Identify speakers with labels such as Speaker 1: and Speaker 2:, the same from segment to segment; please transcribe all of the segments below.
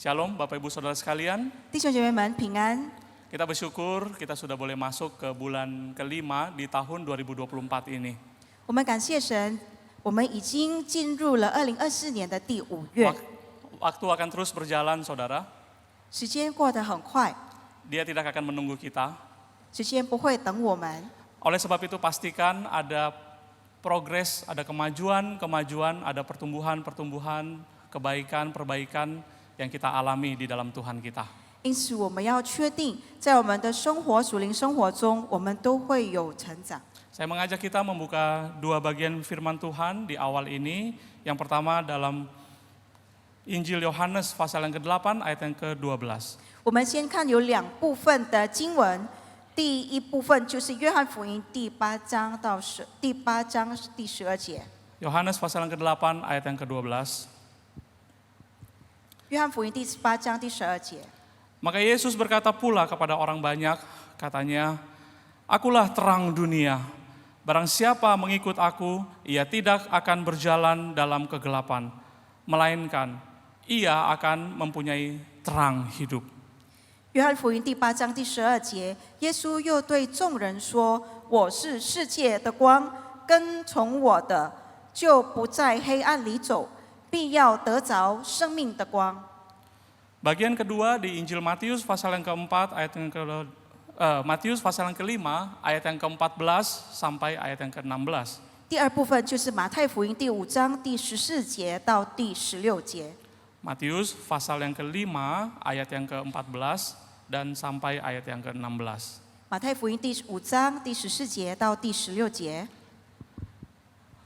Speaker 1: Shalom Bapak Ibu Saudara sekalian.
Speaker 2: 弟兄姐妹们平安。
Speaker 1: Kita bersyukur kita sudah boleh masuk ke bulan kelima di tahun 2024 ini.
Speaker 2: 我们感谢神，我们已经进入了2024年的第5月，
Speaker 1: Waktu akan terus berjalan saudara.
Speaker 2: 时间过得很快，
Speaker 1: Dia tidak akan menunggu kita.
Speaker 2: 时间不会等我们。
Speaker 1: Oleh sebab itu pastikan ada progres, ada kemajuan, ada pertumbuhan, perbaikan yang kita alami di dalam Tuhan kita.
Speaker 2: 因此，我们要确定，在我们的生活、属灵生活中，我们都会有成长。
Speaker 1: Saya mengajak kita membuka dua bagian firman Tuhan di awal ini. Yang pertama dalam Injil Yohanes pasal yang ke-8 ayat yang ke-12.
Speaker 2: 我们先看有2部分的经文，第一部分就是约翰福音第8章第12节。
Speaker 1: Yohanes pasal yang ke-8 ayat yang ke-12.
Speaker 2: 约翰福音第8章第12节。
Speaker 1: Maka Yesus berkata pula kepada orang banyak, katanya, "Akulah terang dunia. Barang siapa mengikut aku, ia tidak akan berjalan dalam kegelapan, melainkan ia akan mempunyai terang hidup."
Speaker 2: 约翰福音第8章第12节，耶稣又对众人说：“我是世界的光，跟从我的，就不在黑暗里走，必要得着生命的光。”
Speaker 1: Bagian kedua di Injil Matius pasal yang keempat ayat yang Matius pasal yang kelima ayat yang ke-14 sampai ayat yang ke-16.
Speaker 2: 第二部分就是马太福音第5章第14节到第16节。
Speaker 1: Matius pasal yang kelima ayat yang ke-14 dan sampai ayat yang ke-16.
Speaker 2: 马太福音第5章第14节到第16节。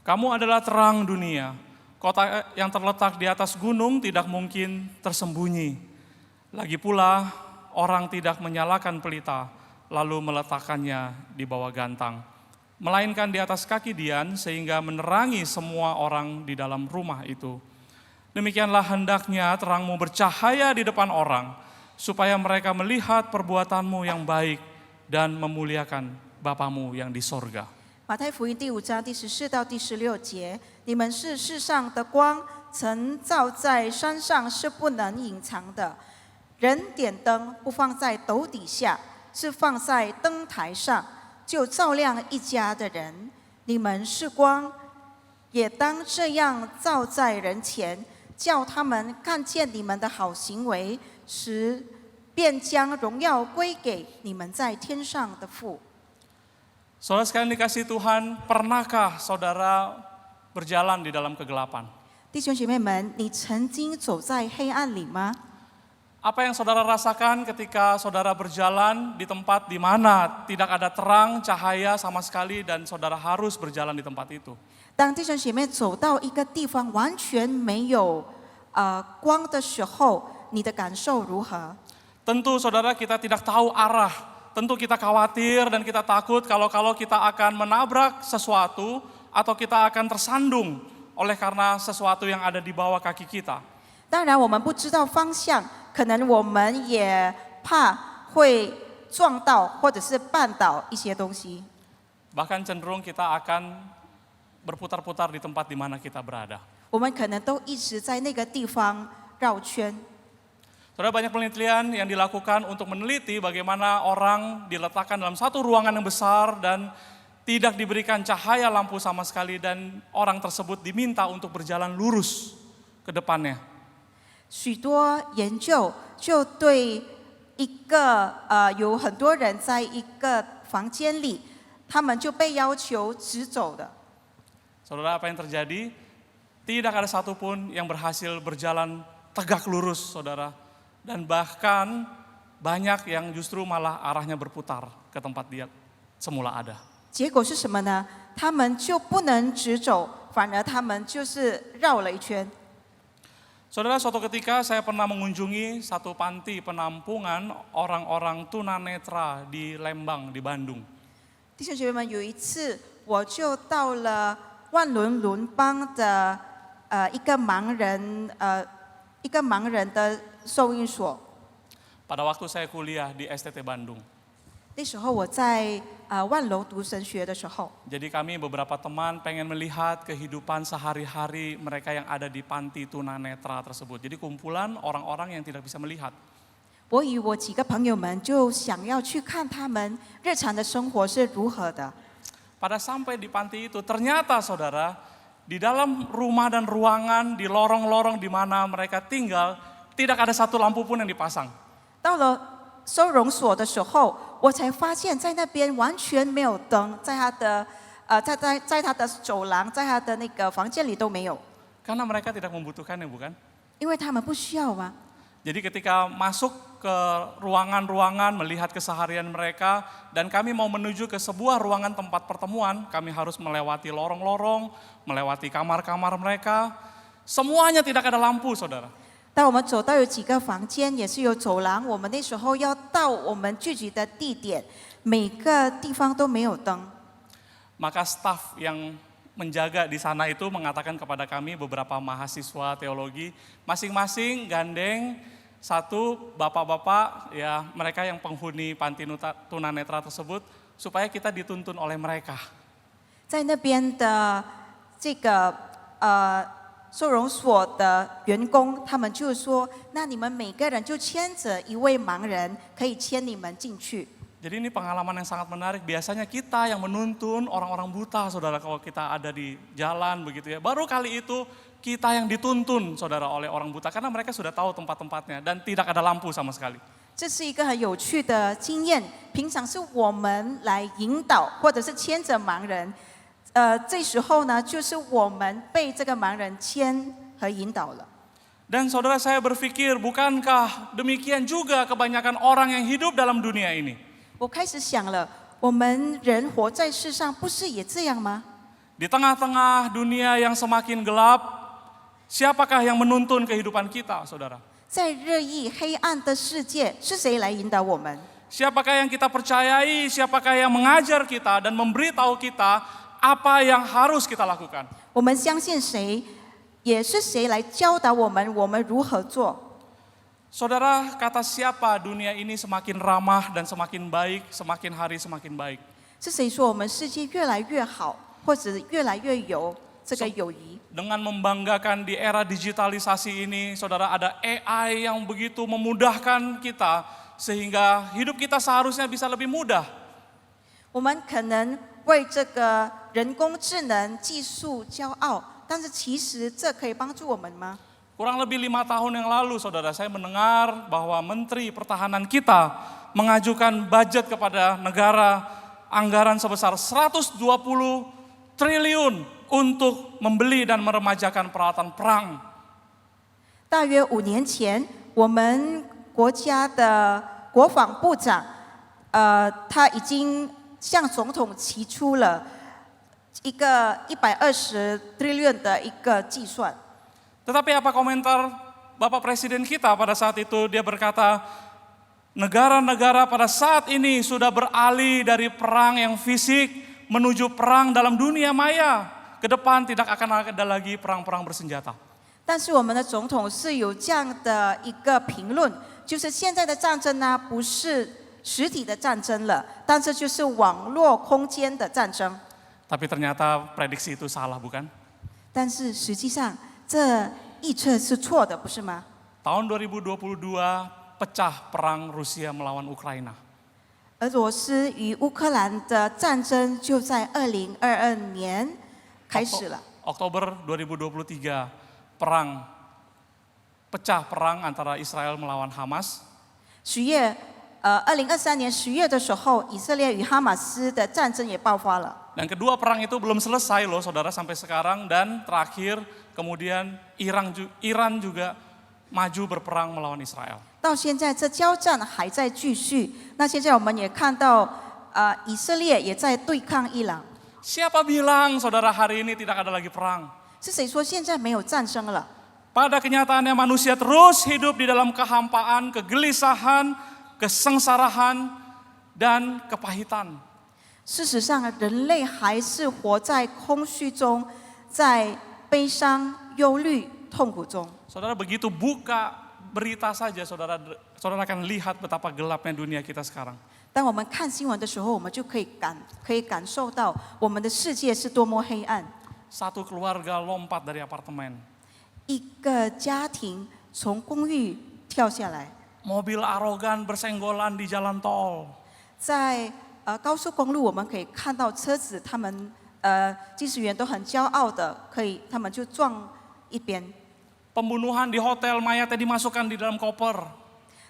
Speaker 1: Kamu adalah terang dunia. Kota yang terletak di atas gunung tidak mungkin tersembunyi. Lagi pula orang tidak menyalakan pelita lalu meletakkannya di bawah gantang, melainkan di atas kaki dian sehingga menerangi semua orang di dalam rumah itu. Demikianlah hendaknya terangmu bercahaya di depan orang, supaya mereka melihat perbuatanmu yang baik dan memuliakan Bapamu yang di sorga.
Speaker 2: 马太福音第5章第14到第16节，你们是世上的光，曾照在山上是不能隐藏的。人点灯不放在斗底下，是放在灯台上，就照亮一家的人。你们是光，也当这样照在人前，叫他们看见你们的好行为，便将荣耀归给你们在天上的父。
Speaker 1: Saudara sekalian dikasih Tuhan, pernahkah saudara berjalan di dalam kegelapan?
Speaker 2: 弟兄姐妹们，你曾经走在黑暗里吗？
Speaker 1: Apa yang saudara rasakan ketika saudara berjalan di tempat di mana tidak ada terang, cahaya sama sekali dan saudara harus berjalan di tempat itu?
Speaker 2: 当弟兄姐妹走到一个地方完全没有光的时候，你的感受如何？
Speaker 1: Tentu saudara kita tidak tahu arah. Tentu kita khawatir dan kita takut kalau kita akan menabrak sesuatu atau kita akan tersandung oleh karena sesuatu yang ada di bawah kaki kita.
Speaker 2: 当然，我们不知道方向，可能我们也怕会撞到或者是绊倒一些东西。
Speaker 1: Bahkan cenderung kita akan berputar-putar di tempat di mana kita berada.
Speaker 2: 我们可能都一直在那个地方绕圈。
Speaker 1: Saudara, banyak penelitian yang dilakukan untuk meneliti bagaimana orang diletakkan dalam satu ruangan yang besar dan tidak diberikan cahaya lampu sama sekali dan orang tersebut diminta untuk berjalan lurus ke depannya.
Speaker 2: 许多研究就对有很多人在一个房间里，他们就被要求直走的。
Speaker 1: Saudara, apa yang terjadi? Tidak ada satupun yang berhasil berjalan tegak lurus, saudara. Dan bahkan banyak yang justru malah arahnya berputar ke tempat dia semula ada.
Speaker 2: 结果是什么呢？他们就不能直走，反而他们就是绕了一圈。
Speaker 1: Saudara, suatu ketika saya pernah mengunjungi satu panti penampungan orang-orang tunanetra di Lembang, di Bandung.
Speaker 2: 弟兄姐妹们，有一次我就到了万伦伦邦的一个盲人的收容所。
Speaker 1: Pada waktu saya kuliah di STT Bandung.
Speaker 2: 那时候我在万隆读神学的时候，
Speaker 1: Jadi kami beberapa teman pengen melihat kehidupan sehari-hari mereka yang ada di panti tunanetra tersebut. Jadi kumpulan orang-orang yang tidak bisa melihat.
Speaker 2: 我与我几个朋友们就想要去看他们日常的生活是如何的。
Speaker 1: Pada sampai di panti itu ternyata saudara, di dalam rumah dan ruangan, di lorong-lorong di mana mereka tinggal, tidak ada satu lampu pun yang dipasang.
Speaker 2: 到了收容所的时候，我才发现，在那边完全没有灯，在他的走廊，在他的那个房间里都没有，
Speaker 1: Karena mereka tidak membutuhkannya, bukan?
Speaker 2: 因为他们不需要吗？
Speaker 1: Jadi ketika masuk ke ruangan-ruangan melihat keseharian mereka dan kami mau menuju ke sebuah ruangan tempat pertemuan, kami harus melewati lorong-lorong, melewati kamar-kamar mereka. Semuanya tidak ada lampu, saudara.
Speaker 2: 当我们走到有几个房间，也是有走廊，我们那时候要到我们聚集的地点，每个地方都没有灯。
Speaker 1: Maka staf yang menjaga di sana itu mengatakan kepada kami beberapa mahasiswa teologi, masing-masing gandeng satu bapak-bapak ya mereka yang penghuni panti tunanetra tersebut supaya kita dituntun oleh mereka.
Speaker 2: 在那边的这个收容所的员工，他们就说：“那你们每个人就牵着一位盲人，可以牵你们进去。”
Speaker 1: Jadi ini pengalaman yang sangat menarik. Biasanya kita yang menuntun orang-orang buta, saudara, kalau kita ada di jalan begitu ya. Baru kali itu kita yang dituntun, saudara, oleh orang buta karena mereka sudah tahu tempat-tempatnya dan tidak ada lampu sama sekali.
Speaker 2: 这是一个很有趣的经验。平常是我们来引导，或者是牵着盲人，这时候呢，就是我们被这个盲人牵和引导了。
Speaker 1: Dan saudara saya berpikir, bukankah demikian juga kebanyakan orang yang hidup dalam dunia ini?
Speaker 2: 我开始想了，我们人活在世上，不是也这样吗？
Speaker 1: Di tengah-tengah dunia yang semakin gelap, siapakah yang menuntun kehidupan kita, saudara?
Speaker 2: 在热议黑暗的世界，是谁来引导我们？
Speaker 1: Siapakah yang kita percayai, siapakah yang mengajar kita dan memberitahu kita apa yang harus kita lakukan?
Speaker 2: 我们相信谁，也是谁来教导我们，我们如何做？
Speaker 1: Saudara, kata siapa dunia ini semakin ramah dan semakin baik, semakin hari semakin baik?
Speaker 2: 是谁说我们世界越来越好，或者越来越有这个友谊？
Speaker 1: Dengan membanggakan di era digitalisasi ini, saudara, ada AI yang begitu memudahkan kita sehingga hidup kita seharusnya bisa lebih mudah.
Speaker 2: 我们可能为这个人工智能技术骄傲，但是其实这可以帮助我们吗？
Speaker 1: Kurang lebih 5 tahun yang lalu, saudara, saya mendengar bahwa Menteri Pertahanan kita mengajukan budget kepada negara anggaran sebesar 120 triliun untuk membeli dan meremajakan peralatan perang.
Speaker 2: 大约5年前，我们国家的国防部长，他已经向总统提出了一个120 triliun 的一个计算。
Speaker 1: Tetapi apa komentar Bapak Presiden kita pada saat itu? Dia berkata, negara-negara pada saat ini sudah beralih dari perang yang fisik menuju perang dalam dunia maya. Ke depan tidak akan ada lagi perang-perang bersenjata.
Speaker 2: 但是我们的总统是有这样的一个评论，就是现在的战争呢，不是实体的战争了，但是就是网络空间的战争。
Speaker 1: Tapi ternyata prediksi itu salah, bukan?
Speaker 2: 但是实际上，这预测是错的，不是吗？
Speaker 1: Tahun 2022 pecah perang Rusia melawan Ukraina.
Speaker 2: 俄罗斯与乌克兰的战争就在2022年开始了。
Speaker 1: Oktober 2023 pecah perang antara Israel melawan Hamas.
Speaker 2: 2023年10月的时候，以色列与哈马斯的战争也爆发了。
Speaker 1: Dan kedua perang itu belum selesai loh saudara sampai sekarang dan terakhir kemudian Iran juga maju berperang melawan Israel.
Speaker 2: 到现在这交战还在继续。那现在我们也看到，以色列也在对抗伊朗。
Speaker 1: Siapa bilang saudara hari ini tidak ada lagi perang?
Speaker 2: 是谁说现在没有战争了？
Speaker 1: Pada kenyataannya manusia terus hidup di dalam kehampaan, kegelisahan, kesengsarahan, dan kepahitan.
Speaker 2: 事实上，人类还是活在空虚中，在悲伤、忧虑、痛苦中。
Speaker 1: Saudara, begitu berita saja saudara akan lihat betapa gelapnya dunia kita sekarang.
Speaker 2: 当我们看新闻的时候，我们就可以感受到我们的世界是多么黑暗。
Speaker 1: Satu keluarga lompat dari apartemen.
Speaker 2: 一个家庭从公寓跳下来，
Speaker 1: Mobil arogan bersenggolan di jalan tol.
Speaker 2: 在高速公路，我们可以看到车子，他们驾驶员都很骄傲的，他们就撞一边。
Speaker 1: Pembunuhan di hotel, mayatnya dimasukkan di dalam koper.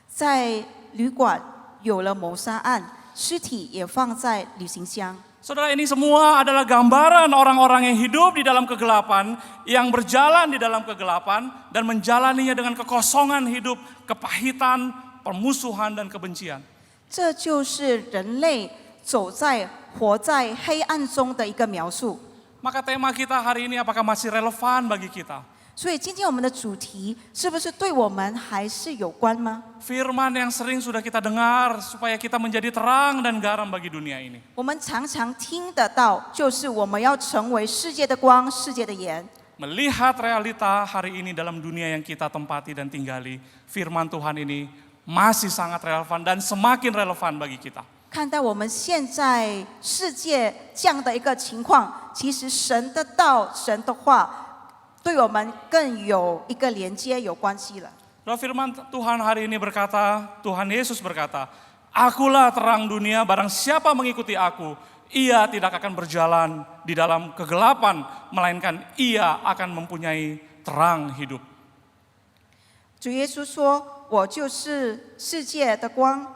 Speaker 2: 在旅馆有了谋杀案，尸体也放在旅行箱。
Speaker 1: Saudara, ini semua adalah gambaran orang-orang yang hidup di dalam kegelapan, yang berjalan di dalam kegelapan dan menjalaninya dengan kekosongan hidup, kepahitan, permusuhan dan kebencian.
Speaker 2: 这就是人类活在黑暗中的一个描述。
Speaker 1: Maka tema kita hari ini apakah masih relevan bagi kita?
Speaker 2: 所以今天我们的主题是不是对我们还是有关吗？
Speaker 1: Firman yang sering sudah kita dengar supaya kita menjadi terang dan garam bagi dunia ini.
Speaker 2: 我们常常听得到，就是我们要成为世界的光，世界的盐。
Speaker 1: Melihat realita hari ini dalam dunia yang kita tempati dan tinggali, firman Tuhan ini masih sangat relevan dan semakin relevan bagi kita.
Speaker 2: 看到我们现在世界这样的一个情况，其实神的道、神的话，对我们更有一个连接、有关系了。
Speaker 1: Lalu firman Tuhan hari ini berkata, Tuhan Yesus berkata, "Akulah terang dunia, barang siapa mengikuti aku, ia tidak akan berjalan di dalam kegelapan, melainkan ia akan mempunyai terang hidup."
Speaker 2: 主耶稣说：“我就是世界的光。”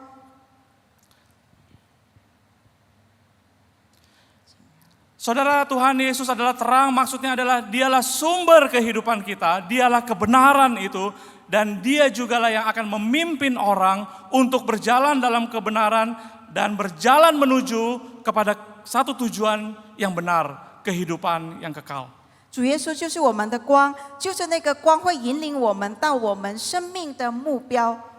Speaker 1: Saudara, Tuhan Yesus adalah terang, maksudnya adalah dialah sumber kehidupan kita, dialah kebenaran itu, dan dia jugalah yang akan memimpin orang untuk berjalan dalam kebenaran dan berjalan menuju kepada satu tujuan yang benar, kehidupan yang kekal.
Speaker 2: 主耶稣就是我们的光，就是那个光会引领我们到我们生命的目标。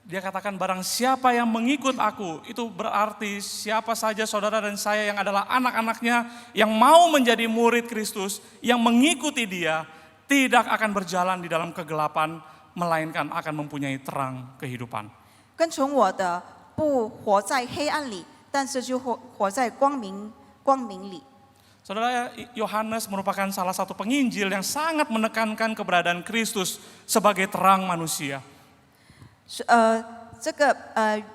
Speaker 1: Dia katakan barang siapa yang mengikut aku, itu berarti siapa saja saudara dan saya yang adalah anak-anaknya yang mau menjadi murid Kristus, yang mengikuti dia, tidak akan berjalan di dalam kegelapan, melainkan akan mempunyai terang kehidupan.
Speaker 2: 跟从我的不活在黑暗里，但是就活在光明里。
Speaker 1: Saudara, Yohanes merupakan salah satu penginjil yang sangat menekankan keberadaan Kristus sebagai terang manusia.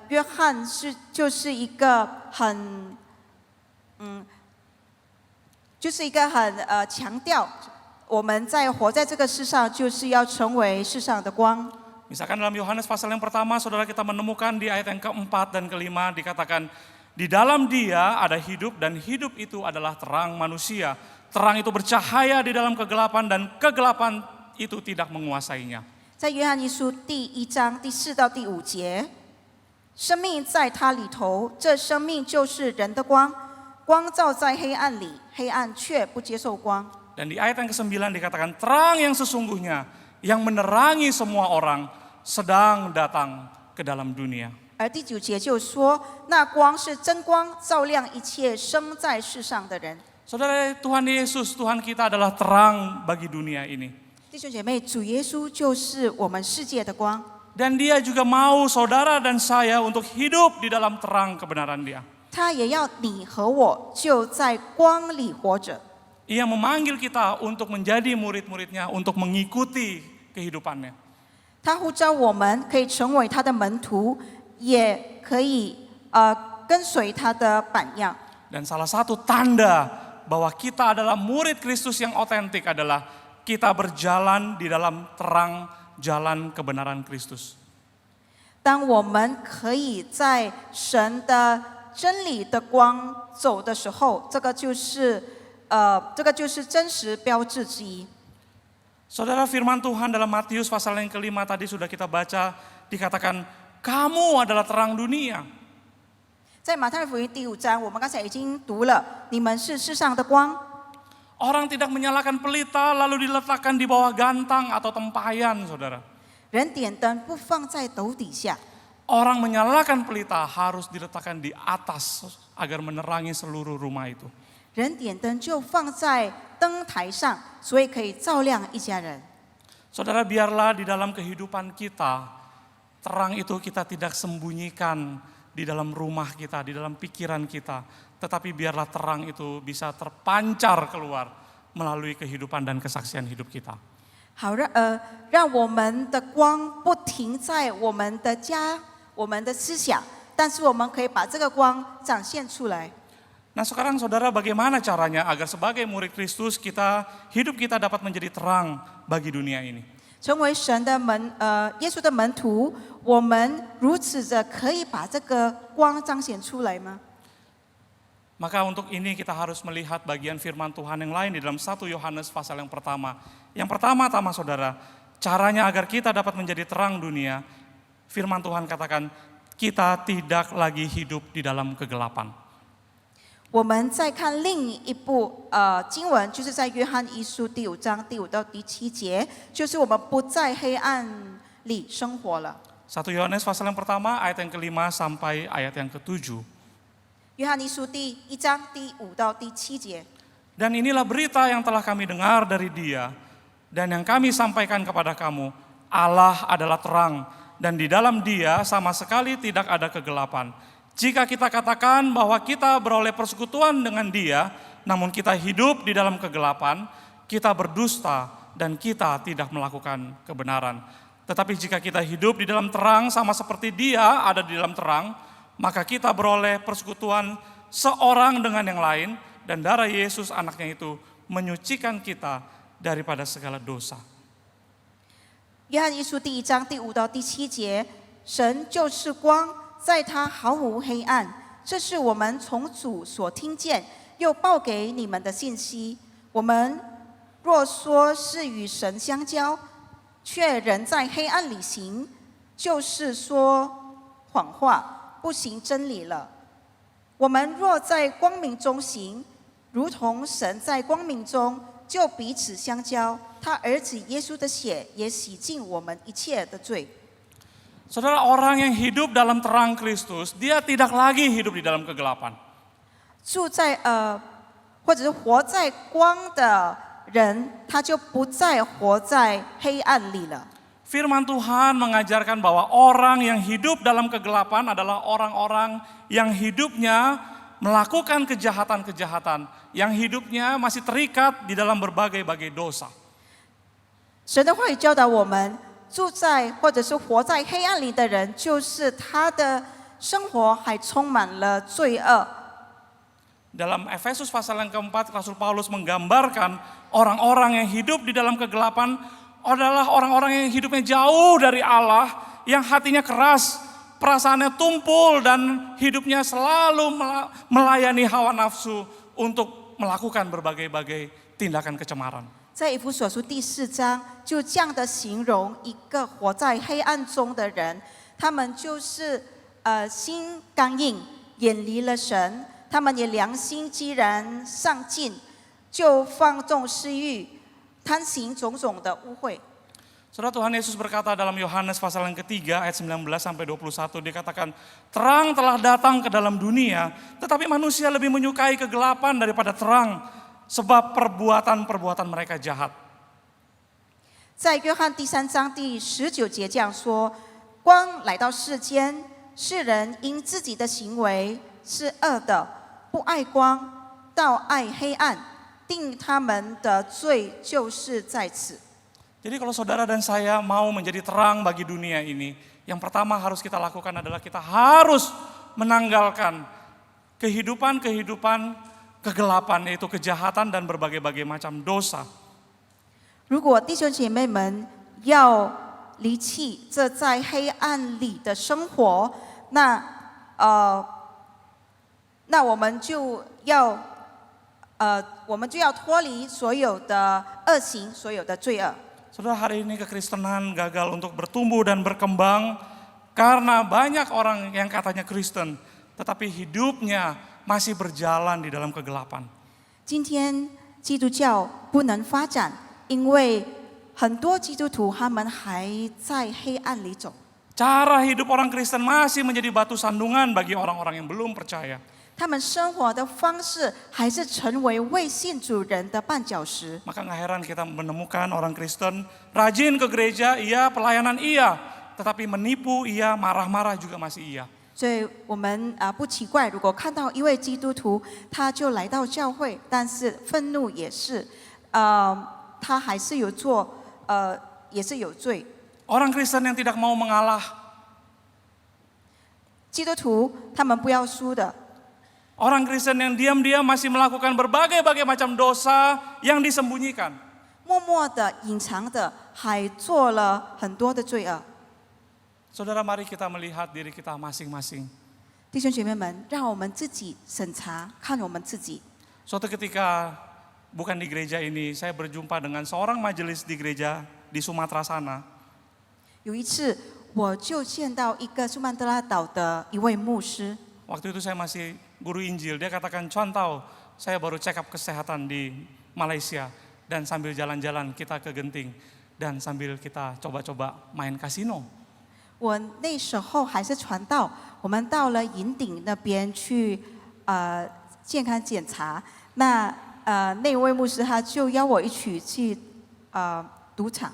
Speaker 2: 约翰就是一个很强调我们活在这个世上，就是要成为世上的光。
Speaker 1: Misalkan dalam Yohanes pasal yang pertama, saudara kita menemukan di ayat yang keempat dan kelima dikatakan, di dalam dia ada hidup dan hidup itu adalah terang manusia. Terang itu bercahaya di dalam kegelapan dan kegelapan itu tidak menguasainya.
Speaker 2: 在约翰一书第1章第4到第5节，生命在他里头，这生命就是人的光，光照在黑暗里，黑暗却不接受光。
Speaker 1: Dan di ayat yang ke-9 dikatakan terang yang sesungguhnya yang menerangi semua orang sedang datang ke dalam dunia.
Speaker 2: 而第9节就说，那光是真光，照亮一切生在世上的人。
Speaker 1: Saudara, Tuhan Yesus, Tuhan kita adalah terang bagi dunia ini.
Speaker 2: 弟兄姐妹，主耶稣就是我们世界的光，
Speaker 1: Dan dia juga mau saudara dan saya untuk hidup di dalam terang kebenaran dia.
Speaker 2: 他也要你和我就在光里活着。
Speaker 1: Ia memanggil kita untuk menjadi murid-muridnya, untuk mengikuti kehidupannya.
Speaker 2: 他呼召我们可以成为他的门徒，也可以跟随他的榜样。
Speaker 1: Dan salah satu tanda bahwa kita adalah murid Kristus yang otentik adalah kita berjalan di dalam terang jalan kebenaran Kristus.
Speaker 2: 当我们可以在神的真理的光走的时候，这个就是真实标志之一。
Speaker 1: Saudara, firman Tuhan dalam Matius pasal yang kelima tadi sudah kita baca, dikatakan kamu adalah terang dunia.
Speaker 2: 在马太福音第5章，我们刚才已经读了，你们是世上的光。
Speaker 1: Orang tidak menyalakan pelita lalu diletakkan di bawah gantang atau tempayan, saudara.
Speaker 2: 人点灯不放在斗底下，
Speaker 1: Orang menyalakan pelita harus diletakkan di atas agar menerangi seluruh rumah itu.
Speaker 2: 人点灯就放在灯台上，所以可以照亮一家人。
Speaker 1: Saudara, biarlah di dalam kehidupan kita, terang itu kita tidak sembunyikan di dalam rumah kita, di dalam pikiran kita. Tetapi biarlah terang itu bisa terpancar keluar melalui kehidupan dan kesaksian hidup kita.
Speaker 2: 好让我们的光不停在我们的家、我们的思想，但是我们可以把这个光展现出来。
Speaker 1: Nah sekarang saudara, bagaimana caranya agar sebagai murid Kristus hidup kita dapat menjadi terang bagi dunia ini?
Speaker 2: 成为神的耶稣的门徒，我们如此的可以把这个光彰显出来吗？
Speaker 1: Maka untuk ini kita harus melihat bagian firman Tuhan yang lain di dalam 1 Yohanes pasal yang pertama. Yang pertama-tama saudara, caranya agar kita dapat menjadi terang dunia, firman Tuhan katakan kita tidak lagi hidup di dalam kegelapan.
Speaker 2: 我们再看另一部经文，就是在约翰一书第5章第5到第7节，就是我们不在黑暗里生活了。
Speaker 1: 1 Yohanes pasal yang pertama ayat yang ke-5 sampai ayat yang ke-7.
Speaker 2: 约翰一书第1章第5到第7节。
Speaker 1: Dan inilah berita yang telah kami dengar dari Dia dan yang kami sampaikan kepada kamu, Allah adalah terang dan di dalam Dia sama sekali tidak ada kegelapan. Jika kita katakan bahwa kita beroleh persekutuan dengan Dia, namun kita hidup di dalam kegelapan, kita berdusta dan kita tidak melakukan kebenaran. Tetapi jika kita hidup di dalam terang sama seperti Dia ada di dalam terang, maka kita beroleh persekutuan seorang dengan yang lain, dan darah Yesus anaknya itu menyucikan kita daripada segala dosa.
Speaker 2: 约翰一书第1章第5到第7节，神就是光，在他毫无黑暗。这是我们从主所听见又报给你们的信息。我们若说是与神相交，却仍在黑暗里行，就是说谎话，不行真理了。我们若在光明中行，如同神在光明中，就彼此相交。他儿子耶稣的血也洗净我们一切的罪。
Speaker 1: Saudara, orang yang hidup dalam terang Kristus, dia tidak lagi hidup di dalam kegelapan.
Speaker 2: 住在或者是活在光的人，他就不再活在黑暗里了。
Speaker 1: Firman Tuhan mengajarkan bahwa orang yang hidup dalam kegelapan adalah orang-orang yang hidupnya melakukan kejahatan-kejahatan, yang hidupnya masih terikat di dalam berbagai-bagai dosa.
Speaker 2: 神的话语教导我们，住在或者是活在黑暗里的人，就是他的生活还充满了罪恶。
Speaker 1: Dalam Efesus pasal yang keempat, Rasul Paulus menggambarkan orang-orang yang hidup di dalam kegelapan adalah orang-orang yang hidupnya jauh dari Allah, yang hatinya keras, perasaannya tumpul, dan hidupnya selalu melayani hawa nafsu untuk melakukan berbagai-bagai tindakan kecemaran.
Speaker 2: 在以弗所书第4章，就这样的形容一个活在黑暗中的人，他们就是心刚硬，远离了神。 他们也良心既然上进，就放纵私欲，贪行种种的污秽。
Speaker 1: Saudara, Tuhan Yesus berkata dalam Yohanes pasal yang ketiga ayat 19 sampai 21, dikatakan, terang telah datang ke dalam dunia, tetapi manusia lebih menyukai kegelapan daripada terang, sebab perbuatan-perbuatan mereka jahat.
Speaker 2: 在约翰第3章第19节这样说：光来到世间，世人因自己的行为是恶的，不爱光，倒爱黑暗，定他们的罪就是在此。
Speaker 1: Jadi kalau saudara dan saya mau menjadi terang bagi dunia ini, yang pertama harus kita lakukan adalah kita harus menanggalkan kehidupan kegelapan, yaitu kejahatan dan berbagai-bagai macam dosa.
Speaker 2: 如果弟兄姐妹们要离弃这在黑暗里的生活，那我们就要脱离所有的恶行，所有的罪恶。
Speaker 1: Saudara, hari ini kekristenan gagal untuk bertumbuh dan berkembang karena banyak orang yang katanya Kristen, tetapi hidupnya masih berjalan di dalam kegelapan.
Speaker 2: 今天基督教不能发展，因为很多基督徒他们还在黑暗里走。
Speaker 1: Cara hidup orang Kristen masih menjadi batu sandungan bagi orang-orang yang belum percaya.
Speaker 2: 他们生活的方式还是成为未信主人的绊脚石。
Speaker 1: Maka nggak heran kita menemukan orang Kristen rajin ke gereja, iya, pelayanan iya, tetapi menipu iya, marah-marah juga masih iya.
Speaker 2: 所以我们不奇怪，如果看到一位基督徒，他就来到教会，但是愤怒也是，他还是有做，也是有罪。
Speaker 1: Orang Kristen yang tidak mau mengalah,
Speaker 2: 基督徒他们不要输的，
Speaker 1: orang Kristen yang diam-diam masih melakukan berbagai-bagai macam dosa yang disembunyikan.
Speaker 2: 默默的、隐藏的，还做了很多的罪恶。
Speaker 1: Saudara, mari kita melihat diri kita masing-masing.
Speaker 2: 弟兄姐妹们，让我们自己审查，看我们自己。
Speaker 1: Suatu ketika, bukan di gereja ini, saya berjumpa dengan seorang majelis di gereja di Sumatera sana.
Speaker 2: 有一次，我就见到一个苏曼德拉岛的一位牧师，
Speaker 1: Waktu itu saya masih guru Injil, dia katakan, "Contoh, saya baru check up kesehatan di Malaysia, dan sambil jalan-jalan kita ke Genting, dan sambil kita coba-coba main kasino."
Speaker 2: 我那时候还是传道，我们到了银顶那边去健康检查。那那位牧师他就邀我一起去赌场，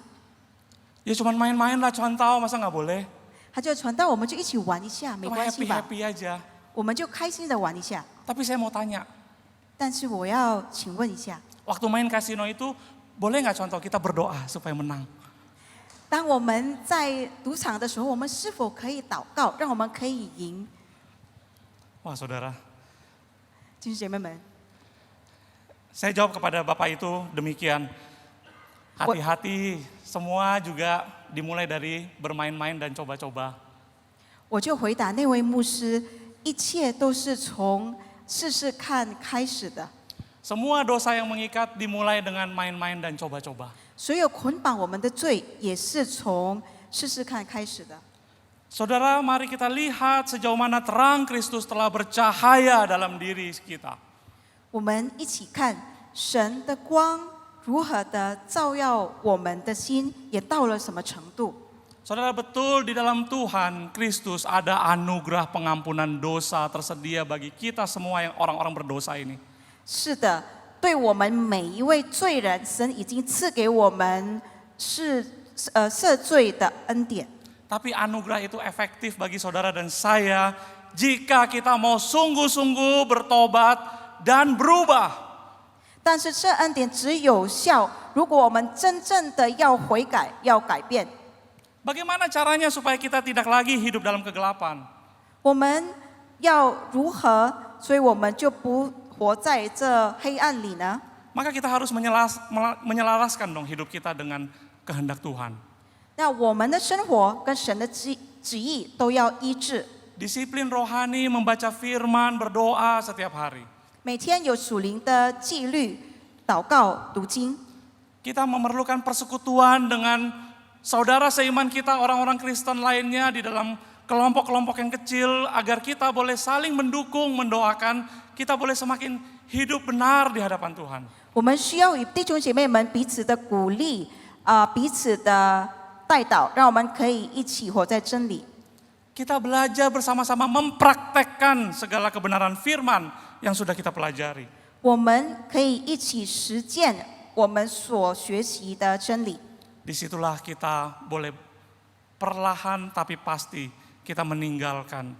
Speaker 1: Ya cuma main-main lah, contoh, masa nggak boleh?
Speaker 2: 他就传道，我们就一起玩一下，没
Speaker 1: Cuma
Speaker 2: 关系吧？
Speaker 1: happy-happy aja.
Speaker 2: 我们就开心的玩一下。
Speaker 1: Tapi saya mau tanya,
Speaker 2: 但是我要请问一下，
Speaker 1: waktu main kasino itu, boleh nggak contoh kita berdoa supaya menang?
Speaker 2: 当我们在赌场的时候，我们是否可以祷告，让我们可以赢？
Speaker 1: Wah saudara,
Speaker 2: 弟兄姐妹们，
Speaker 1: saya jawab kepada Bapak itu demikian. Hati-hati, semua juga dimulai dari bermain-main dan coba-coba.
Speaker 2: 我就回答那位牧师，一切都是从试试看开始的。
Speaker 1: Semua dosa yang mengikat dimulai dengan main-main dan coba-coba.
Speaker 2: 所有捆绑我们的罪，也是从试试看开始的。
Speaker 1: Saudara, mari kita lihat sejauh mana terang Kristus telah bercahaya dalam diri kita.
Speaker 2: 我们一起看神的光如何的照耀我们的心，也到了什么程度。
Speaker 1: Saudara, betul di dalam Tuhan Kristus ada anugerah pengampunan dosa tersedia bagi kita semua yang orang-orang berdosa ini.
Speaker 2: 是的，对我们每一位罪人，神已经赐给我们赦罪的恩典。
Speaker 1: Tapi anugerah itu efektif bagi saudara dan saya jika kita mau sungguh-sungguh bertobat dan berubah.
Speaker 2: 但是这恩典只有效，如果我们真正的要悔改、要改变。
Speaker 1: Bagaimana caranya supaya kita tidak lagi hidup dalam kegelapan?
Speaker 2: 我们要如何？所以我们就不活在这黑暗里呢？
Speaker 1: Maka kita harus menyelaraskan dong hidup kita dengan kehendak Tuhan.
Speaker 2: 那我们的生活跟神的旨意都要一致。
Speaker 1: Disiplin rohani, membaca firman, berdoa setiap hari.
Speaker 2: 每天有属灵的纪律、祷告、读经。
Speaker 1: Kita memerlukan persekutuan dengan saudara seiman kita, orang-orang Kristen lainnya di dalam kelompok-kelompok yang kecil agar kita boleh saling mendukung, mendoakan, kita boleh semakin hidup benar di hadapan Tuhan.
Speaker 2: 我们需要与弟兄姐妹们彼此的鼓励，彼此的带导，让我们可以一起活在真理。
Speaker 1: Kita belajar bersama-sama mempraktekkan segala kebenaran firman yang sudah kita pelajari.
Speaker 2: 我们可以一起实践我们所学习的真理。
Speaker 1: Disitulah kita boleh perlahan tapi pasti kita meninggalkan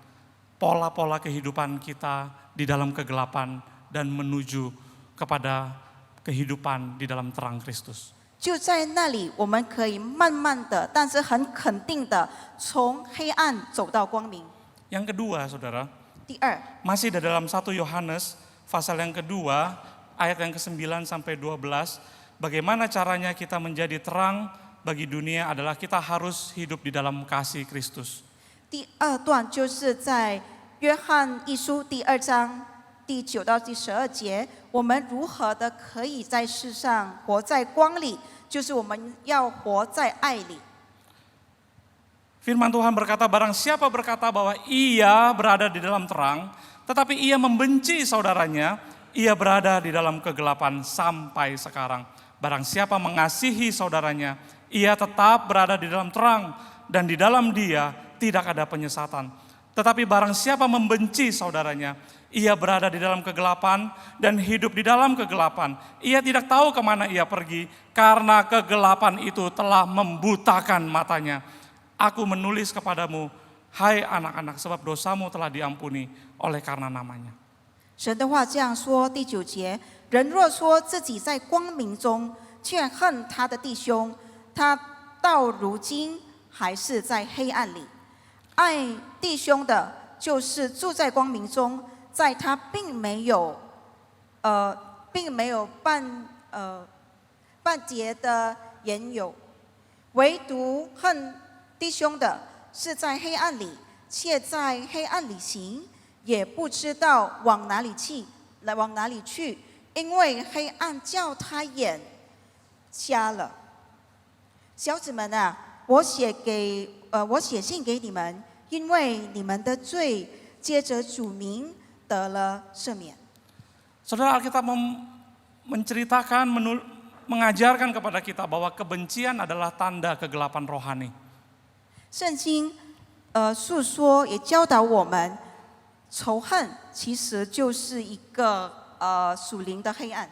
Speaker 1: pola-pola kehidupan kita di dalam kegelapan dan menuju kepada kehidupan di dalam terang Kristus.
Speaker 2: 就在那里，我们可以慢慢的，但是很肯定的，从黑暗走到光明。
Speaker 1: Yang kedua, saudara,
Speaker 2: 第二，
Speaker 1: masih di dalam 1 Yohanes pasal yang kedua, ayat yang ke-9 sampai 12, bagaimana caranya kita menjadi terang bagi dunia adalah kita harus hidup di dalam kasih Kristus.
Speaker 2: 第二段就是在约翰一书第2章第9到第12节，我们如何的可以在世上活在光里，就是我们要活在爱里。
Speaker 1: Firman Tuhan berkata, barang siapa berkata bahwa ia berada di dalam terang, tetapi ia membenci saudaranya, ia berada di dalam kegelapan sampai sekarang. Barang siapa mengasihi saudaranya, ia tetap berada di dalam terang, dan di dalam dia tidak ada penyesatan. Tetapi barang siapa membenci saudaranya, Ia berada di dalam kegelapan dan hidup di dalam kegelapan. Ia tidak tahu kemana ia pergi karena kegelapan itu telah membutakan matanya. Aku menulis kepadamu, hai anak-anak, sebab dosamu telah diampuni oleh karena namanya.
Speaker 2: 神的话这样说，第9节，人若说自己在光明中，却恨他的弟兄，他到如今还是在黑暗里。爱弟兄的，就是住在光明中，在他并没有半截的言有；唯独恨弟兄的，是在黑暗里，且在黑暗里行，也不知道往哪里去，因为黑暗叫他眼瞎了。小子们啊，我写信给你们，因为你们的罪接着主名得了赦免。
Speaker 1: Saudara, Alkitab menceritakan, mengajarkan kepada kita bahwa kebencian adalah tanda kegelapan rohani.
Speaker 2: 圣经诉说也教导我们，仇恨其实就是一个属灵的黑暗。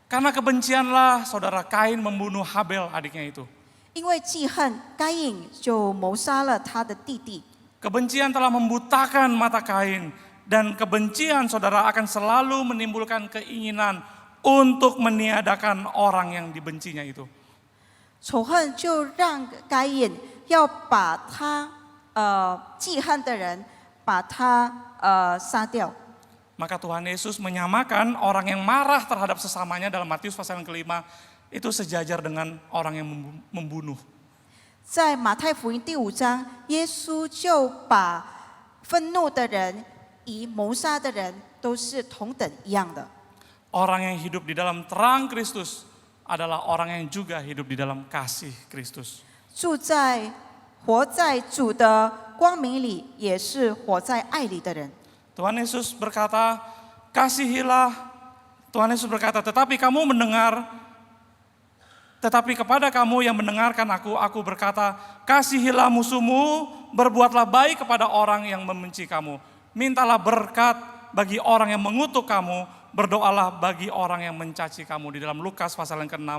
Speaker 1: Karena kebencianlah saudara Kain membunuh Habel adiknya itu.
Speaker 2: 因为记恨，该隐就谋杀了他的弟弟。
Speaker 1: Kebencian telah membutakan mata Kain dan kebencian saudara akan selalu menimbulkan keinginan untuk meniadakan orang yang dibencinya itu.
Speaker 2: 仇恨就让该隐要把他记恨的人把他杀掉。
Speaker 1: Maka Tuhan Yesus menyamakan orang yang marah terhadap sesamanya dalam Matius pasal yang kelima itu sejajar dengan orang yang membunuh.
Speaker 2: 在马太福音第5章，耶稣就把愤怒的人与谋杀的人都是同等一样的。
Speaker 1: Orang yang hidup di dalam terang Kristus adalah orang yang juga hidup di dalam kasih Kristus.
Speaker 2: 活在主的光明里，也是活在爱里的人。
Speaker 1: Tuhan Yesus berkata, kasihilah. Tuhan Yesus berkata, tetapi kepada kamu yang mendengarkan aku berkata, kasihilah musuhmu, berbuatlah baik kepada orang yang membenci kamu. Mintalah berkat bagi orang yang mengutuk kamu, berdoalah bagi orang yang mencaci kamu. Di dalam Lukas pasal yang ke-6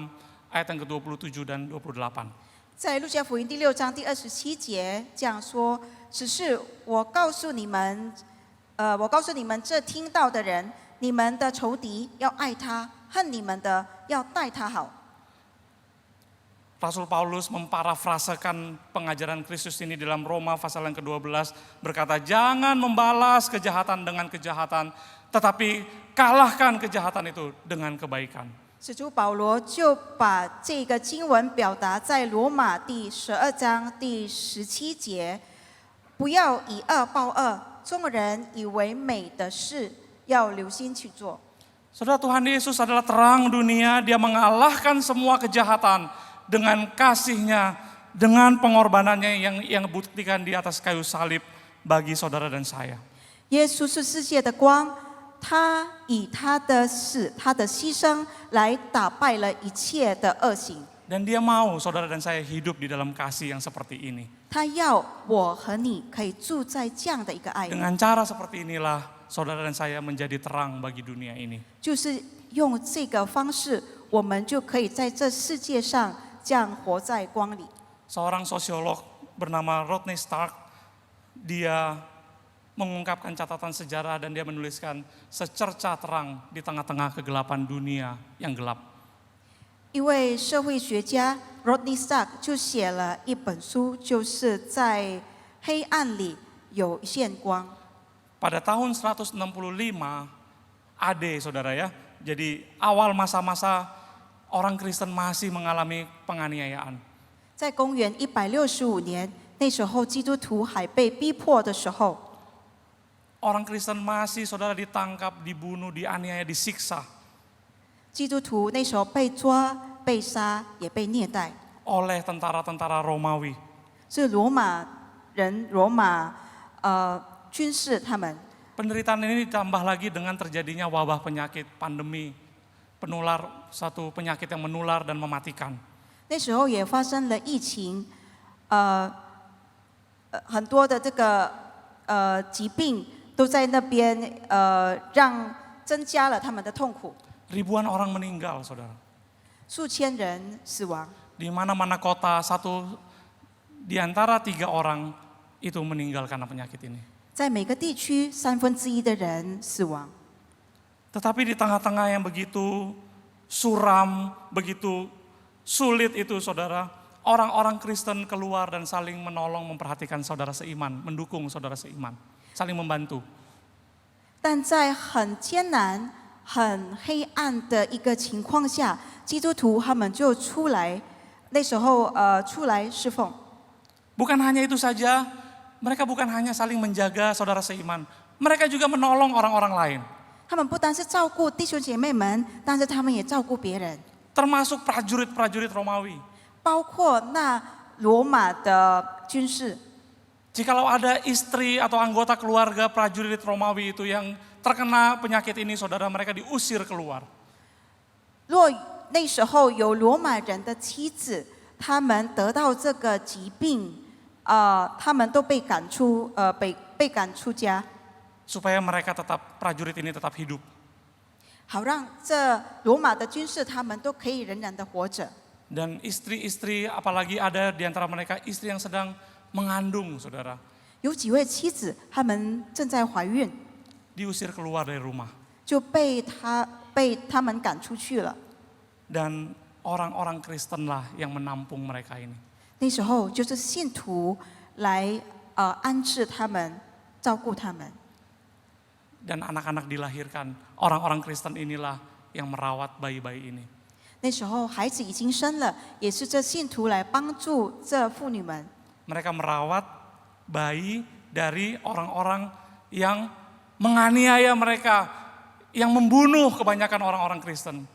Speaker 1: ayat yang ke-27 dan 28.
Speaker 2: 在路加福音第6章第27节这样说：只是我告诉你们，这听到的人，你们的仇敌要爱他，恨你们的要待他好。
Speaker 1: Rasul Paulus memparafrasakan pengajaran Kristus ini dalam Roma pasal yang ke-12 berkata, jangan membalas kejahatan dengan kejahatan, tetapi kalahkan kejahatan itu dengan kebaikan.
Speaker 2: 使徒保罗就把这个经文表达在罗马第12章第17节：不要以恶报恶，众人以为美的事要留心去做。
Speaker 1: Saudara, Tuhan Yesus adalah terang dunia, dia mengalahkan semua kejahatan dengan kasih-Nya, dengan pengorbanannya yang buktikan di atas kayu salib bagi saudara dan saya.
Speaker 2: 耶稣是世界的光，他以他的死、他的牺牲来打败了一切的恶行。
Speaker 1: Dan dia mau saudara dan saya hidup di dalam kasih yang seperti ini.
Speaker 2: 他要我和你可以住在这样的一个爱里，
Speaker 1: Dengan cara seperti inilah saudara dan saya menjadi terang bagi dunia ini.
Speaker 2: 就是用这个方式，我们就可以在这世界上这样活在光里。
Speaker 1: Seorang sosiolog bernama Rodney Stark, dia mengungkapkan catatan sejarah dan dia menuliskan secerca terang di tengah-tengah kegelapan dunia yang gelap.
Speaker 2: 一位社会学家 Rodney Stark 就写了一本书，就是在黑暗里有一线光。
Speaker 1: Pada tahun 165 AD saudara ya, jadi awal masa-masa orang Kristen masih mengalami penganiayaan.
Speaker 2: 在公元165年，那时候基督徒还被逼迫的时候，
Speaker 1: Orang Kristen masih saudara ditangkap, dibunuh, dianiaya, disiksa
Speaker 2: 基督徒那时候被抓、被杀，也被虐待，
Speaker 1: oleh tentara-tentara Romawi.
Speaker 2: 是罗马军士他们。
Speaker 1: Penderitaan ini ditambah lagi dengan terjadinya wabah penyakit, pandemi, satu penyakit yang menular dan mematikan.
Speaker 2: 那时候也发生了疫情，很多的这个疾病都在那边让增加了他们的痛苦，
Speaker 1: Ribuan orang meninggal, saudara.
Speaker 2: 数千人死亡，
Speaker 1: Di mana-mana kota, 1 di antara 3 orang itu meninggal karena penyakit ini.
Speaker 2: 在每个地区1/3的人死亡。
Speaker 1: Tetapi di tengah-tengah yang begitu suram, begitu sulit itu, saudara, orang-orang Kristen keluar dan saling menolong, memperhatikan saudara seiman, mendukung saudara seiman, saling membantu.
Speaker 2: 但在很艰难、很黑暗的一个情况下，基督徒他们就出来，那时候出来侍奉。
Speaker 1: Bukan hanya itu saja, mereka bukan hanya saling menjaga saudara seiman, mereka juga menolong orang-orang lain.
Speaker 2: 他们不单是照顾弟兄姐妹们，但是他们也照顾别人，
Speaker 1: Termasuk prajurit-prajurit Romawi.
Speaker 2: 包括那罗马的军士。
Speaker 1: Jikalau ada istri atau anggota keluarga prajurit Romawi itu yang terkena penyakit ini, saudara, mereka diusir keluar.
Speaker 2: 若那时候有罗马人的妻子，他们得到这个疾病，他们都被赶出被赶出家，
Speaker 1: Supaya mereka tetap, prajurit ini tetap hidup.
Speaker 2: 好让这罗马的军士他们都可以仍然的活着。
Speaker 1: Dan istri-istri, apalagi ada di antara mereka istri yang sedang mengandung, saudara,
Speaker 2: 有几位妻子，他们正在怀孕，
Speaker 1: diusir keluar dari rumah.
Speaker 2: 就被他们赶出去了。
Speaker 1: Dan orang-orang Kristen lah yang menampung mereka ini.
Speaker 2: 那时候就是信徒来安置他们，照顾他们。
Speaker 1: Dan anak-anak dilahirkan, orang-orang Kristen inilah yang merawat bayi-bayi ini.
Speaker 2: 那时候孩子已经生了，也是这信徒来帮助这妇女们。
Speaker 1: Mereka merawat bayi dari orang-orang yang menganiaya mereka, yang membunuh kebanyakan orang-orang Kristen.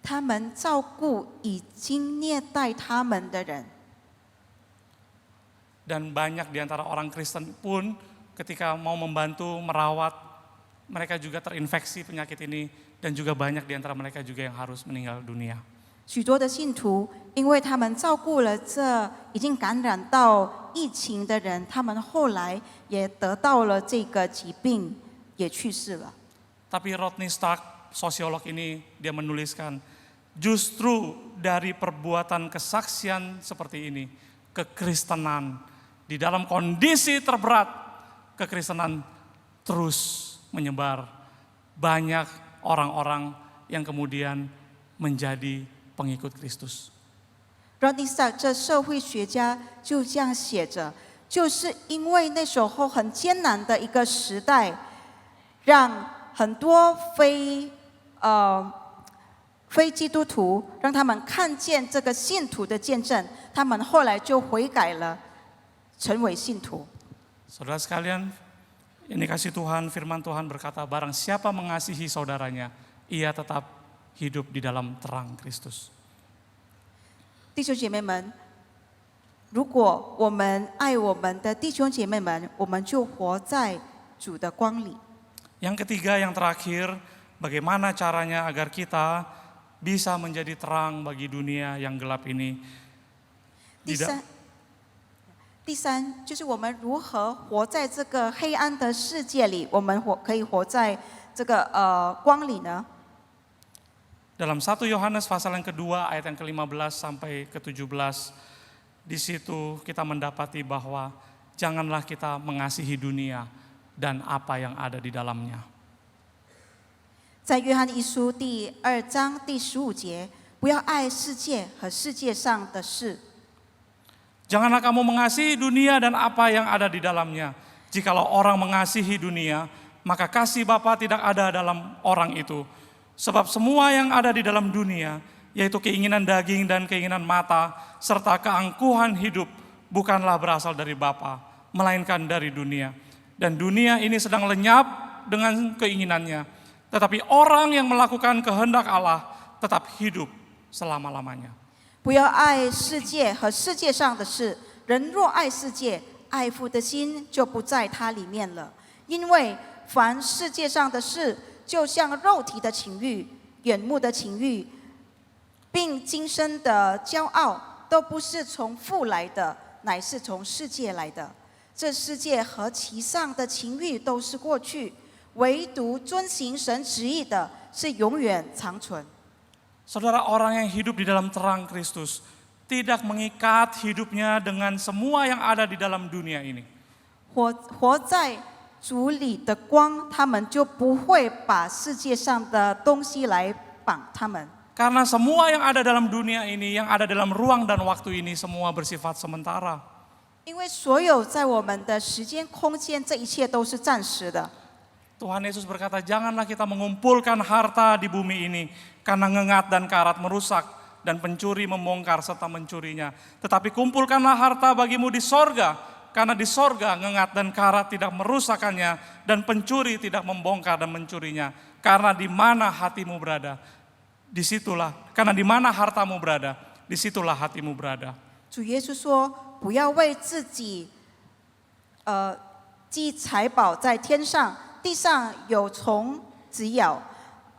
Speaker 2: 他们照顾已经虐待他们的人，
Speaker 1: Dan banyak di antara orang Kristen pun ketika mau membantu merawat, mereka juga terinfeksi penyakit ini, dan juga banyak di antara mereka juga yang harus meninggal dunia.
Speaker 2: 许多的信徒，因为他们照顾了这已经感染到疫情的人，他们后来也得到了这个疾病，也去世了。
Speaker 1: Tapi Rodney Stark, sosiolog ini, dia menuliskan, justru dari perbuatan kesaksian seperti ini, kekristenan di dalam kondisi terberat, kekristenan terus menyebar. Banyak orang-orang yang kemudian menjadi pengikut Kristus.
Speaker 2: Rodney Stark 这社会学家就这样写着，就是因为那时候很艰难的一个时代，让很多非基督徒，让他们看见这个信徒的见证，他们后来就悔改了，成为信徒。
Speaker 1: Saudara sekalian, ini kasih Tuhan, firman Tuhan berkata, barang siapa mengasihi saudaranya, ia tetap hidup di dalam terang Kristus.
Speaker 2: 弟兄姐妹们，如果我们爱我们的弟兄姐妹们，我们就活在主的光里。
Speaker 1: Yang ketiga, yang terakhir, bagaimana caranya agar kita bisa menjadi terang bagi dunia yang gelap ini.
Speaker 2: 第三就是我们如何活在这个黑暗的世界里，我们可以活在这个光里呢？
Speaker 1: Dalam 1 Yohanes pasal yang kedua ayat yang ke-15 sampai ke-17, di situ kita mendapati bahwa janganlah kita mengasihi dunia dan apa yang ada di dalamnya.
Speaker 2: 在约翰一书第2章第15节，不要爱世界和世界上的事。
Speaker 1: Janganlah kamu mengasihi dunia dan apa yang ada di dalamnya. Jikalau orang mengasihi dunia, maka kasih Bapa tidak ada dalam orang itu. Sebab semua yang ada di dalam dunia, yaitu keinginan daging dan keinginan mata, serta keangkuhan hidup, bukanlah berasal dari Bapa, melainkan dari dunia. Dan dunia ini sedang lenyap dengan keinginannya. Tetapi orang yang melakukan kehendak Allah tetap hidup selama-lamanya.
Speaker 2: 不要爱世界和世界上的事。人若爱世界，爱父的心就不在它里面了。因为凡世界上的事，就像肉体的情欲、眼目的情欲，并今生的骄傲，都不是从父来的，乃是从世界来的。这世界和其上的情欲都是过去，唯独遵行神旨意的是永远长存。
Speaker 1: Saudara, orang yang hidup di dalam terang Kristus tidak mengikat hidupnya dengan semua yang ada di dalam dunia ini.
Speaker 2: 活在主里的光，他们就不会把世界上的东西来绑他们。
Speaker 1: Karena semua yang ada dalam dunia ini, yang ada dalam ruang dan waktu ini, semua bersifat sementara.
Speaker 2: 因为所有在我们的时间、空间，这一切都是暂时的。
Speaker 1: Tuhan Yesus berkata, janganlah kita mengumpulkan harta di bumi ini, karena ngengat dan karat merusak, dan pencuri membongkar serta mencurinya. Tetapi kumpulkanlah harta bagimu di sorga, karena di sorga ngengat dan karat tidak merusakannya, dan pencuri tidak membongkar dan mencurinya. Karena di mana hatimu berada, disitulah, karena di mana hartamu berada, disitulah hatimu berada.
Speaker 2: 主耶稣说：“不要为自己，积财宝在天上，地上有虫子咬，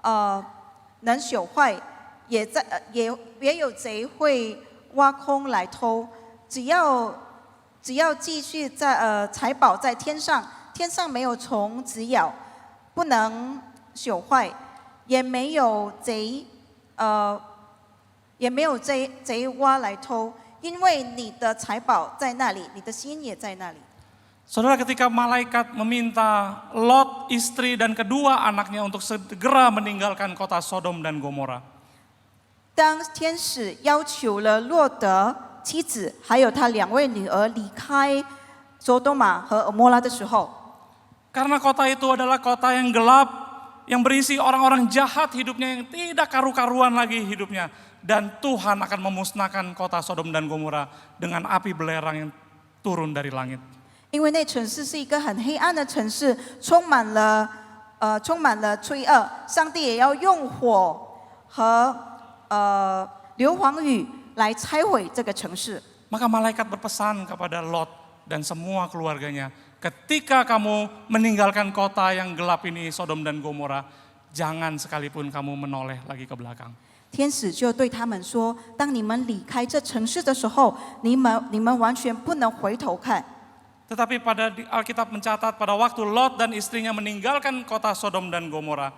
Speaker 2: 能朽坏，也有贼会挖空来偷。只要继续在财宝在天上，天上没有虫子咬，不能朽坏，也没有贼挖来偷。” 因为你的财宝在那里，你的心也在那里。
Speaker 1: Saudara, ketika malaikat meminta Lot, istri dan kedua anaknya untuk segera meninggalkan kota Sodom dan Gomora.
Speaker 2: 当天使要求了洛德妻子还有他2位女儿离开索多玛和俄摩拉的时候，
Speaker 1: Karena kota itu adalah kota yang gelap, yang berisi orang-orang jahat hidupnya, yang tidak karu-karuan lagi hidupnya. Dan Tuhan akan memusnahkan kota Sodom dan Gomora dengan api belerang yang turun dari langit.
Speaker 2: 因为那城市是一个很黑暗的城市，充满了罪恶，上帝也要用火和硫磺雨来拆毁这个城市。
Speaker 1: Maka malaikat berpesan kepada Lot dan semua keluarganya, ketika kamu meninggalkan kota yang gelap ini, Sodom dan Gomora, jangan sekalipun kamu menoleh lagi ke belakang.
Speaker 2: 天使就对他们说：“当你们离开这城市的时候，你们完全不能回头看。”
Speaker 1: Tetapi pada Alkitab mencatat pada waktu Lot dan istrinya meninggalkan kota Sodom dan Gomora,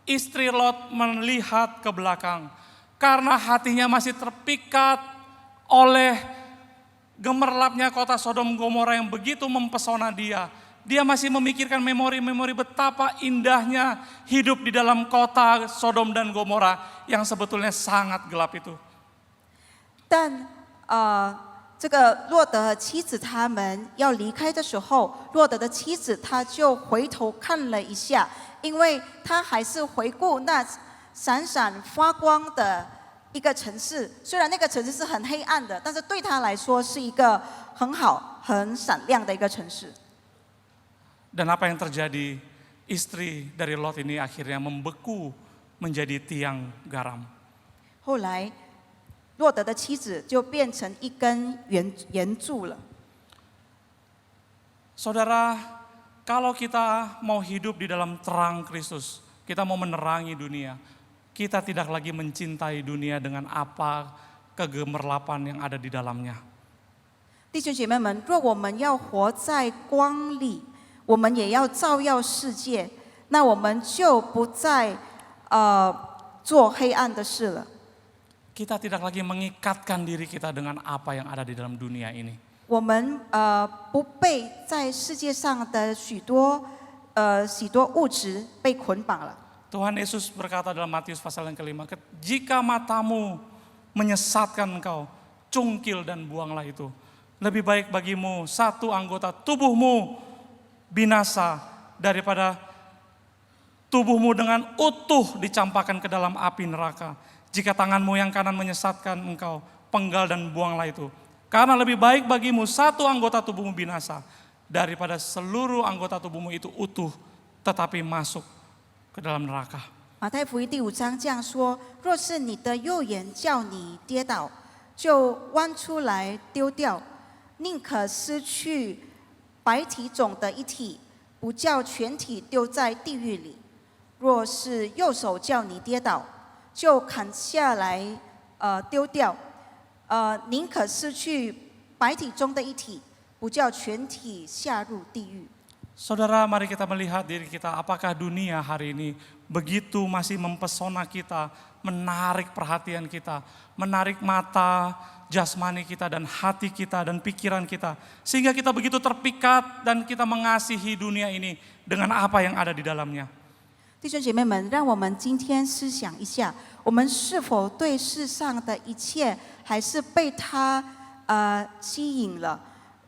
Speaker 1: istri Lot melihat ke belakang karena hatinya masih terpikat oleh gemerlapnya kota Sodom Gomora yang begitu mempesona dia. Dia masih memikirkan memori-memori betapa indahnya hidup di dalam kota Sodom dan Gomora yang sebetulnya sangat gelap itu.
Speaker 2: 但这个洛德和妻子他们要离开的时候，洛德的妻子她就回头看了一下，因为她还是回顾那闪闪发光的一个城市。虽然那个城市是很黑暗的，但是对她来说是一个很好、很闪亮的一个城市。
Speaker 1: Dan apa yang terjadi? Istri dari Lot ini akhirnya membeku menjadi tiang garam.
Speaker 2: 后来，洛德的妻子就变成一根圆柱了。
Speaker 1: Saudara, kalau kita mau hidup di dalam terang Kristus, kita mau menerangi dunia, kita tidak lagi mencintai dunia dengan apa kegemerlapan yang ada di dalamnya.
Speaker 2: 弟兄姐妹们，若我们要活在光里，我们也要照耀世界，那我们就不再做黑暗的事了。
Speaker 1: Kita tidak lagi mengikatkan diri kita dengan apa yang ada di dalam dunia ini.
Speaker 2: 我们不被在世界上的许多物质被捆绑了。
Speaker 1: Tuhan Yesus berkata dalam Matius pasal yang ke-5, jika matamu menyesatkan engkau, cungkil dan buanglah itu. Lebih baik bagimu satu anggota tubuhmu binasa daripada tubuhmu dengan utuh dicampakkan ke dalam api neraka. Jika tanganmu yang kanan menyesatkan engkau, penggal dan buanglah itu. Karena lebih baik bagimu satu anggota tubuhmu binasa daripada seluruh anggota tubuhmu itu utuh tetapi masuk ke dalam neraka.
Speaker 2: 马太福音第5章这样说：若是你的右眼叫你跌倒，就弯出来丢掉，宁可失去白体种的一体，不叫全体丢在地狱里。若是右手叫你跌倒，就砍下来丢掉，宁可失去白体中的一体，不叫全体下入地狱。
Speaker 1: Saudara, mari kita melihat diri kita, apakah dunia hari ini begitu masih mempesona kita, menarik perhatian kita, menarik mata, jasmani kita dan hati kita dan pikiran kita. Sehingga kita begitu terpikat dan kita mengasihi dunia ini dengan apa yang ada di dalamnya.
Speaker 2: 弟兄姐妹们，让我们今天思想一下，我们是否对世上的一切还是被它吸引了，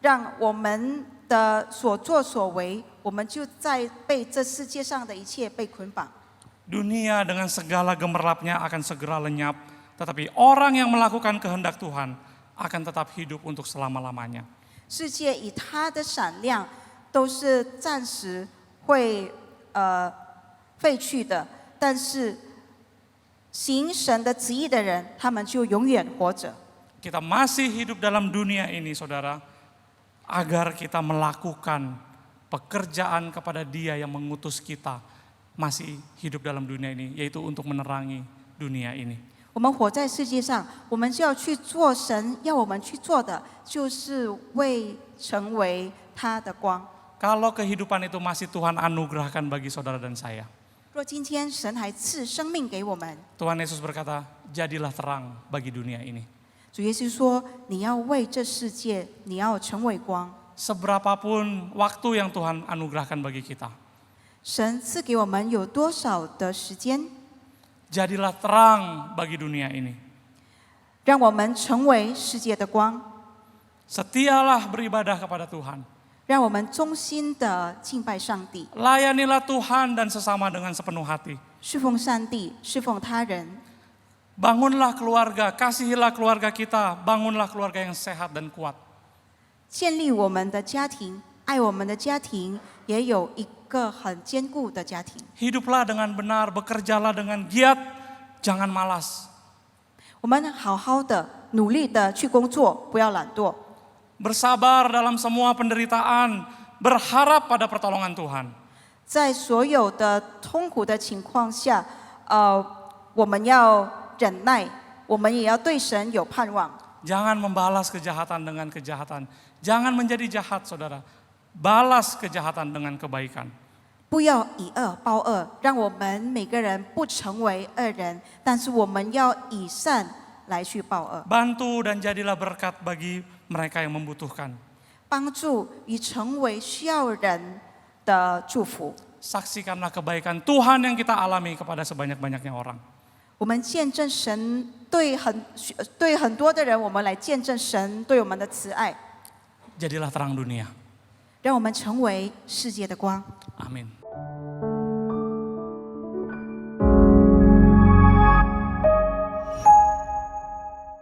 Speaker 2: 让我们的所作所为，我们就在被这世界上的一切被捆绑。
Speaker 1: Dunia dengan segala gemerlapnya akan segera lenyap, tetapi orang yang melakukan kehendak Tuhan akan tetap hidup untuk selama-lamanya.
Speaker 2: 世界以它的闪亮都是暂时会废去的，但是行神的旨意的人，他们就永远活着。
Speaker 1: Kita masih hidup dalam dunia ini, saudara, agar kita melakukan pekerjaan kepada Dia yang mengutus kita, masih hidup dalam dunia ini, yaitu untuk menerangi dunia ini.
Speaker 2: 我们活在世界上，我们就要去做神要我们去做的，就是为成为他的光。
Speaker 1: Kalau kehidupan itu masih Tuhan anugerahkan bagi saudara dan saya,
Speaker 2: 若今天神还赐生命给我们，
Speaker 1: Tuhan Yesus berkata, jadilah terang bagi dunia ini.
Speaker 2: 主耶稣说：“你要为这世界，你要成为光。
Speaker 1: Seberapapun waktu yang Tuhan anugerahkan bagi kita,
Speaker 2: 神赐给我们有多少的时间，
Speaker 1: jadilah terang bagi dunia ini.
Speaker 2: 让我们成为世界的光，
Speaker 1: Setialah beribadah kepada Tuhan.
Speaker 2: 让我们忠心的敬拜上帝，
Speaker 1: Layanilah Tuhan dan sesama dengan sepenuh hati.
Speaker 2: 侍奉上帝，侍奉他人。
Speaker 1: Bangunlah keluarga, kasihilah keluarga kita, bangunlah keluarga yang sehat dan kuat.
Speaker 2: 建立我们的家庭，爱我们的家庭，也有一个很坚固的家庭。
Speaker 1: Hiduplah dengan benar, bekerjalah dengan giat, jangan malas.
Speaker 2: 我们好好的、努力的去工作，不要懒惰。
Speaker 1: Bersabar dalam semua penderitaan, berharap pada pertolongan Tuhan.
Speaker 2: 在所有的痛苦的情况下，我们要忍耐，我们也要对神有盼望。
Speaker 1: Jangan membalas kejahatan dengan kejahatan. Jangan menjadi jahat, saudara. Balas kejahatan dengan kebaikan.
Speaker 2: 不要以恶报恶，让我们每个人不成为恶人，但是我们要以善来去报恶，
Speaker 1: Bantu dan jadilah berkat bagi mereka yang membutuhkan.
Speaker 2: 帮助与成为需要人的祝福。
Speaker 1: Saksikanlah kebaikan Tuhan yang kita alami kepada sebanyak-banyaknya orang.
Speaker 2: 我们见证神对很多的人，我们来见证神对我们的慈爱，
Speaker 1: Jadilah terang dunia.
Speaker 2: 让我们成为世界的光。
Speaker 1: Amin.